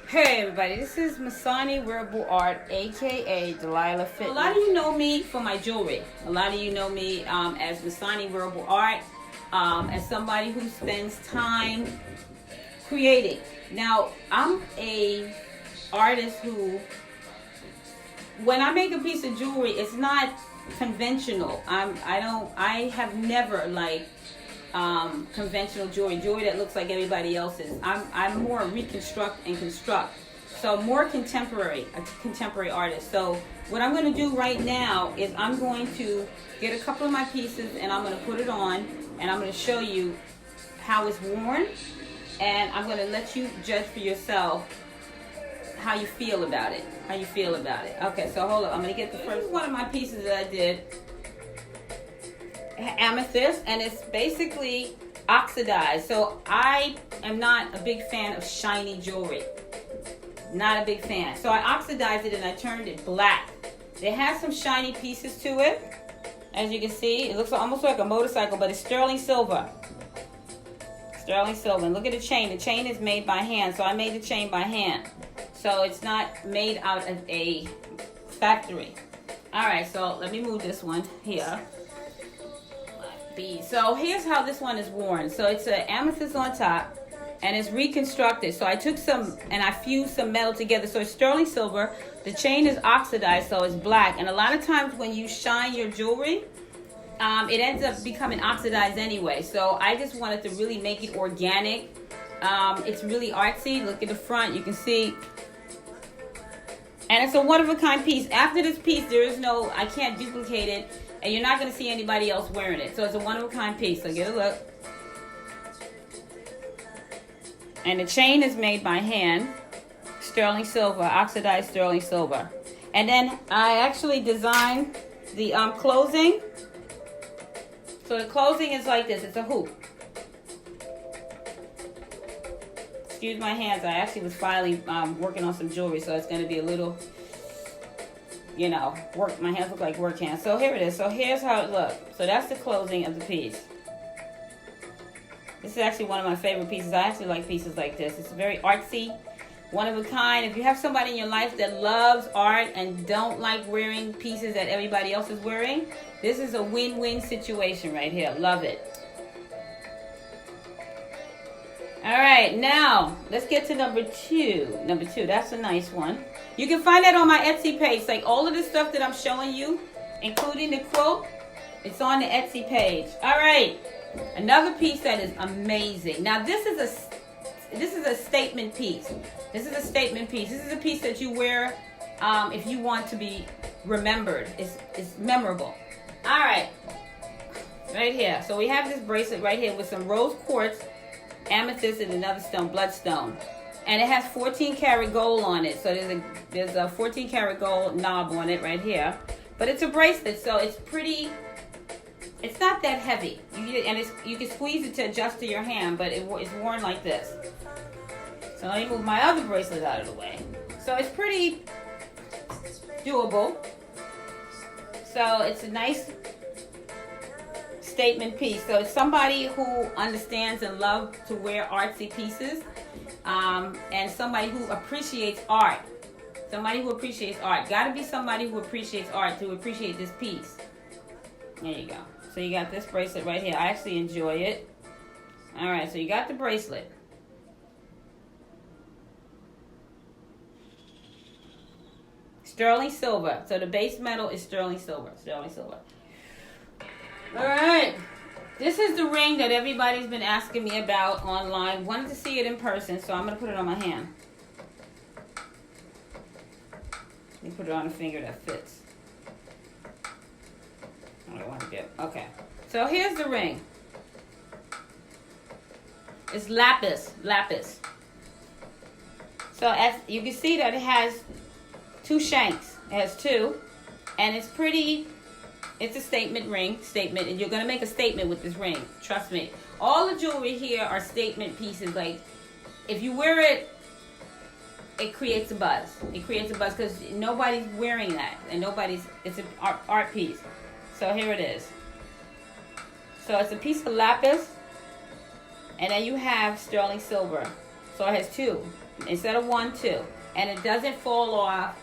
Hey everybody, this is Masani Wearable Art, aka Delilah Fitness. A lot of you know me for my jewelry. A lot of you know me as Masani Wearable Art, as somebody who spends time creating. Now, I'm a artist who, when I make a piece of jewelry, it's not conventional. I have never liked conventional jewelry that looks like everybody else's. I'm more reconstruct and construct, so more contemporary, a contemporary artist. So what I'm going to do right now is I'm going to get a couple of my pieces and I'm going to put it on, and I'm going to show you how it's worn, and I'm going to let you judge for yourself how you feel about it. Okay, so hold up. I'm going to get the first one of my pieces that I did. Amethyst, and it's basically oxidized. So I am not a big fan of shiny jewelry. Not a big fan. So I oxidized it and I turned it black. It has some shiny pieces to it. As you can see, it looks almost like a motorcycle, but it's sterling silver. Sterling silver. And look at the chain. The chain is made by hand. So I made the chain by hand. So it's not made out of a factory. Alright, so let me move this one here. So here's how this one is worn. So it's an amethyst on top and it's reconstructed. So I took some and I fused some metal together. So it's sterling silver. The chain is oxidized, so it's black. And a lot of times when you shine your jewelry, it ends up becoming oxidized anyway. So I just wanted to really make it organic. It's really artsy. Look at the front, you can see. And it's a one-of-a-kind piece. After this piece, I can't duplicate it. And you're not going to see anybody else wearing it. So it's a one-of-a-kind piece. So get a look. And the chain is made by hand. Sterling silver, oxidized sterling silver. And then I actually designed the closing. So the closing is like this. It's a hoop. Excuse my hands. I actually was finally working on some jewelry. So it's going to be a little... work. My hands look like work hands. So here it is. So here's how it looks. So that's the closing of the piece. This is actually one of my favorite pieces. I actually like pieces like this. It's very artsy, one of a kind. If you have somebody in your life that loves art and don't like wearing pieces that everybody else is wearing, this is a win-win situation right here. Love it. All right, now let's get to number two. Number two, that's a nice one. You can find that on my Etsy page. Like all of the stuff that I'm showing you, including the quilt, it's on the Etsy page. All right, another piece that is amazing. Now this is a statement piece. This is a statement piece. This is a piece that you wear if you want to be remembered. It's memorable. All right, right here. So we have this bracelet right here with some rose quartz, amethyst, and another stone, bloodstone. And it has 14 karat gold on it. So there's a 14 karat gold knob on it right here. But it's a bracelet, so it's pretty, it's not that heavy. You can squeeze it to adjust to your hand, but it's worn like this. So let me move my other bracelet out of the way. So it's pretty doable. So it's a nice statement piece. So it's somebody who understands and loves to wear artsy pieces, and somebody who appreciates art. Somebody who appreciates art. Gotta be somebody who appreciates art to appreciate this piece. There you go. So you got this bracelet right here. I actually enjoy it. Alright, so you got the bracelet. Sterling silver. So the base metal is sterling silver. Sterling silver. Alright, this is the ring that everybody's been asking me about online. Wanted to see it in person, so I'm going to put it on my hand. Let me put it on a finger that fits. I don't want to get, okay. So here's the ring. It's lapis. So as you can see that it has two shanks. It has two, and it's pretty... It's a statement ring, and you're going to make a statement with this ring. Trust me. All the jewelry here are statement pieces. Like, if you wear it, it creates a buzz. It creates a buzz because nobody's wearing that. And it's an art piece. So here it is. So it's a piece of lapis. And then you have sterling silver. So it has two. Instead of one, two. And it doesn't fall off.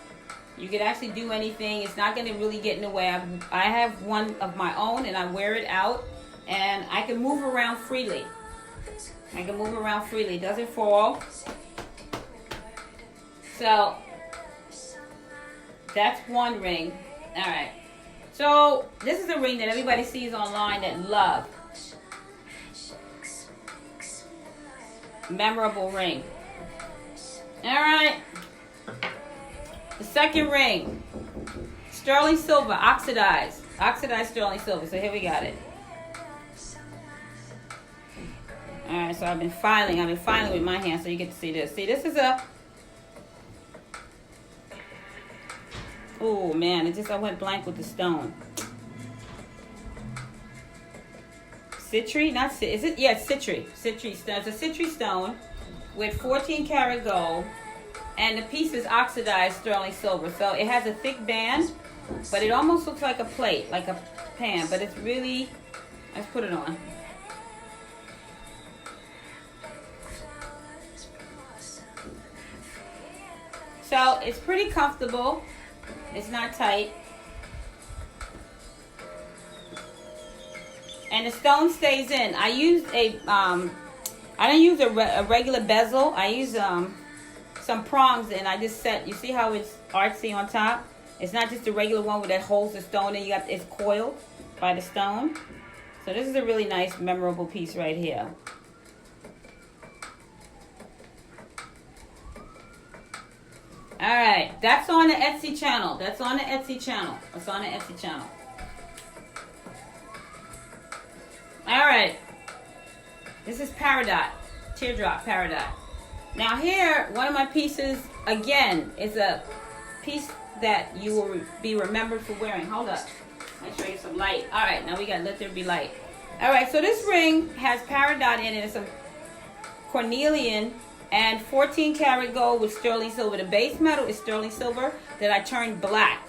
You can actually do anything. It's not going to really get in the way. I have one of my own and I wear it out. And I can move around freely. I can move around freely. It doesn't fall. So that's one ring. All right. So this is a ring that everybody sees online that love. Memorable ring. All right. The second ring. Sterling silver, oxidized. Oxidized sterling silver. So here we got it. All right. So I've been filing with my hand so you get to see this. See, this is a... Oh man, I went blank with the stone. Citrine, not cit. Is it? Yeah, citrine. Citrine stone. It's a citrine stone with 14 karat gold, and the piece is oxidized sterling silver. So it has a thick band, but it almost looks like a plate, like a pan. But it's really. Let's put it on. So it's pretty comfortable. It's not tight. And the stone stays in. I used I don't use a regular bezel. I use some prongs, and I just set. You see how it's artsy on top? It's not just a regular one that holds the stone, and it's coiled by the stone. So this is a really nice, memorable piece right here. All right, that's on the Etsy channel. That's on the Etsy channel. That's on the Etsy channel. All right, this is Peridot, teardrop Peridot. Now here, one of my pieces, again, is a piece that you will be remembered for wearing. Hold up, let me show you some light. All right, now we got Let There Be Light. All right, so this ring has Peridot in it. It's a cornelian and 14 karat gold with sterling silver. The base metal is sterling silver that I turned black.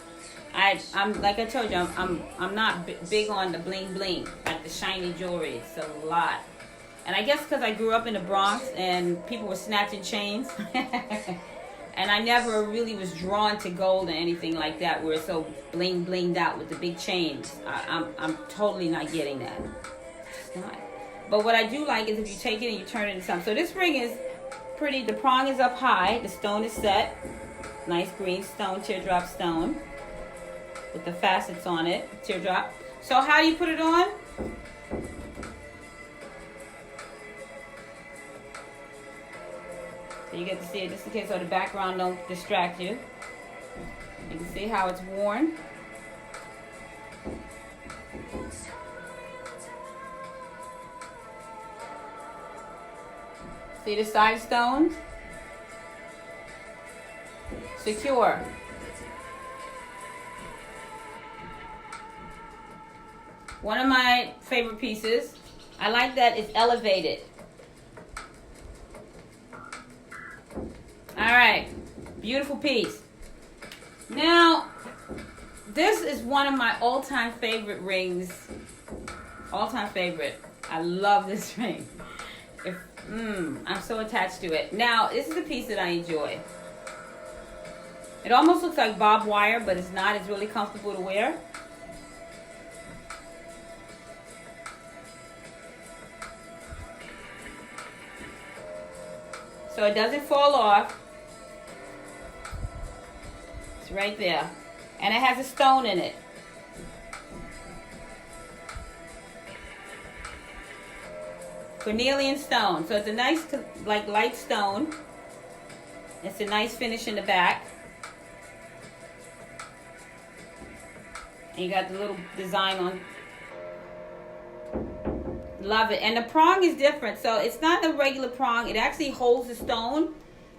I'm like I told you, I'm not big on the bling bling, like the shiny jewelry. It's a lot, and I guess because I grew up in the Bronx and people were snatching chains, and I never really was drawn to gold or anything like that, where it's so bling blinged out with the big chains. I'm totally not getting that. It's not. But what I do like is if you take it and you turn it into something. So this ring is pretty. The prong is up high. The stone is set. Nice green stone, teardrop stone, with the facets on it, teardrop. So how do you put it on? So you get to see it just in case so the background don't distract you. You can see how it's worn. See the side stones? Secure. One of my favorite pieces. I like that it's elevated. All right, beautiful piece. Now, this is one of my all-time favorite rings. All-time favorite. I love this ring. I'm so attached to it. Now, this is a piece that I enjoy. It almost looks like barbed wire, but it's not. It's really comfortable to wear. So it doesn't fall off. It's right there. And it has a stone in it. Cornelian stone. So it's a nice, like, light stone. It's a nice finish in the back. And you got the little design on. Love it. And the prong is different. So it's not a regular prong. It actually holds the stone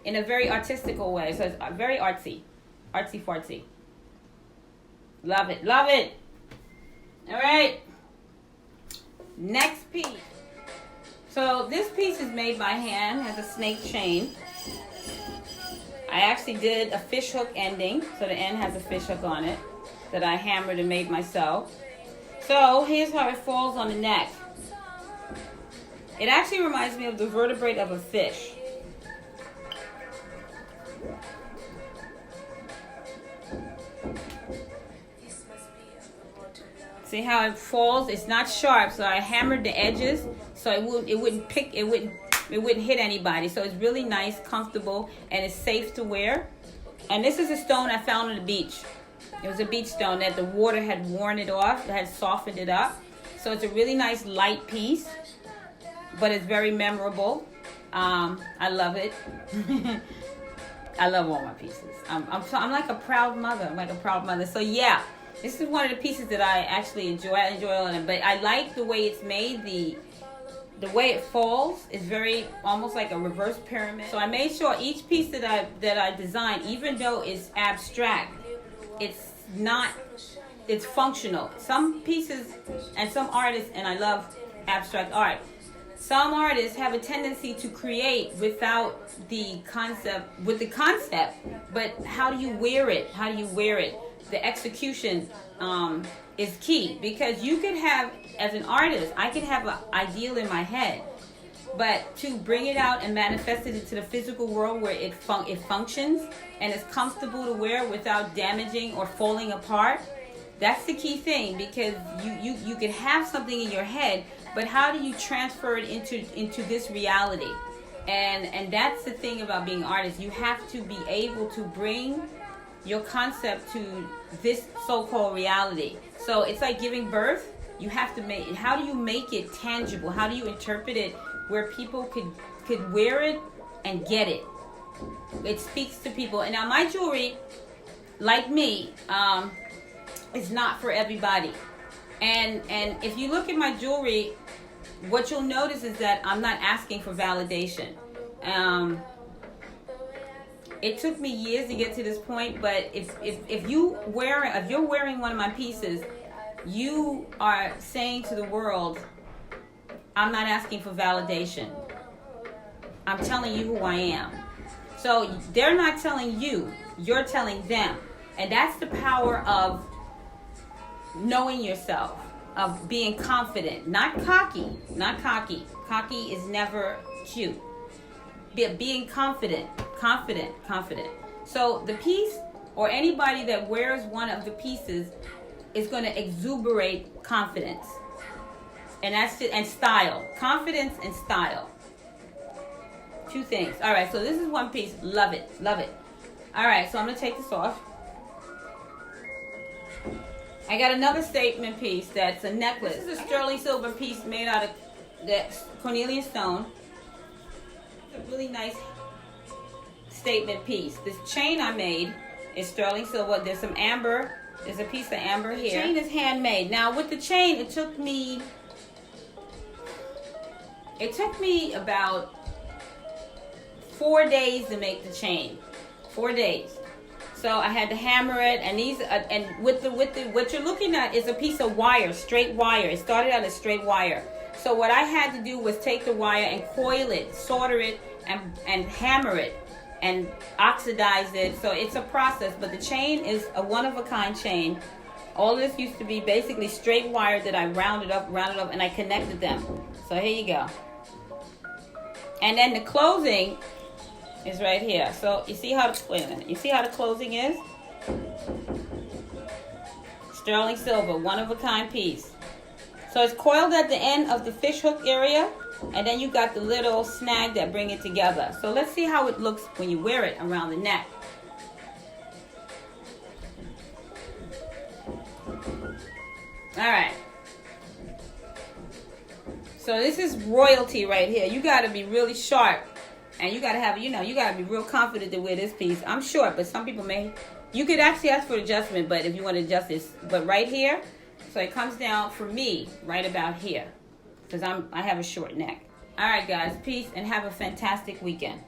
in a very artistical way. So it's very artsy. Artsy fartsy. Love it. Love it. All right. Next piece. So this piece is made by hand. Has a snake chain. I actually did a fish hook ending. So the end has a fish hook on it that I hammered and made myself. So here's how it falls on the neck. It actually reminds me of the vertebrae of a fish. See how it falls? It's not sharp, so I hammered the edges so it wouldn't hit anybody. So it's really nice, comfortable, and it's safe to wear. And this is a stone I found on the beach. It was a beach stone that the water had worn it off, it had softened it up. So it's a really nice light piece, but it's very memorable. I love it. I love all my pieces. I'm like a proud mother. I'm like a proud mother. So yeah. This is one of the pieces that I actually enjoy. I enjoy all of them, but I like the way it's made. The way it falls is very almost like a reverse pyramid. So I made sure each piece that I designed, even though it's abstract, it's functional. Some pieces and some artists, and I love abstract art, some artists have a tendency to create without the concept, with the concept, but how do you wear it? How do you wear it? The execution is key, because you could have, as an artist, I can have an ideal in my head, but to bring it out and manifest it into the physical world where it functions and is comfortable to wear without damaging or falling apart, that's the key thing, because you can have something in your head, but how do you transfer it into this reality? And that's the thing about being an artist. You have to be able to bring your concept to this so-called reality. So it's like giving birth. You have to make it. How do you make it tangible? How do you interpret it where people could wear it and get it? It speaks to people. And now my jewelry, like me, is not for everybody. And if you look at my jewelry, what you'll notice is that I'm not asking for validation. It took me years to get to this point, but if you're wearing one of my pieces, you are saying to the world, I'm not asking for validation. I'm telling you who I am. So they're not telling you, you're telling them. And that's the power of knowing yourself, of being confident, not cocky, not cocky. Cocky is never cute. Being confident. So the piece, or anybody that wears one of the pieces, is going to exuberate confidence, and that's it. And style, confidence and style. Two things. All right, so this is one piece. Love it, love it. All right, so I'm gonna take this off. I got another statement piece that's a necklace. This is a sterling silver piece made out of that cornelian stone. It's a really nice statement piece. This chain I made is sterling silver. There's some amber. There's a piece of amber here. The chain is handmade. Now with the chain, it took me about 4 days to make the chain. 4 days. So I had to hammer it, and what you're looking at is a piece of wire, straight wire. It started out as straight wire. So what I had to do was take the wire and coil it, solder it, and hammer it, and oxidize it. So it's a process, but the chain is a one-of-a-kind chain. All this used to be basically straight wire that I rounded up, and I connected them. So here you go. And then the closing is right here. So you see how the closing is? Sterling silver, one-of-a-kind piece. So it's coiled at the end of the fish hook area, and then you got the little snag that bring it together. So let's see how it looks when you wear it around the neck. All right. So this is royalty right here. You got to be really sharp, and you got to have, you got to be real confident to wear this piece. I'm short, but some people may. You could actually ask for adjustment, but if you want to adjust this, but right here, so it comes down for me right about here, because I have a short neck. All right, guys, peace, and have a fantastic weekend.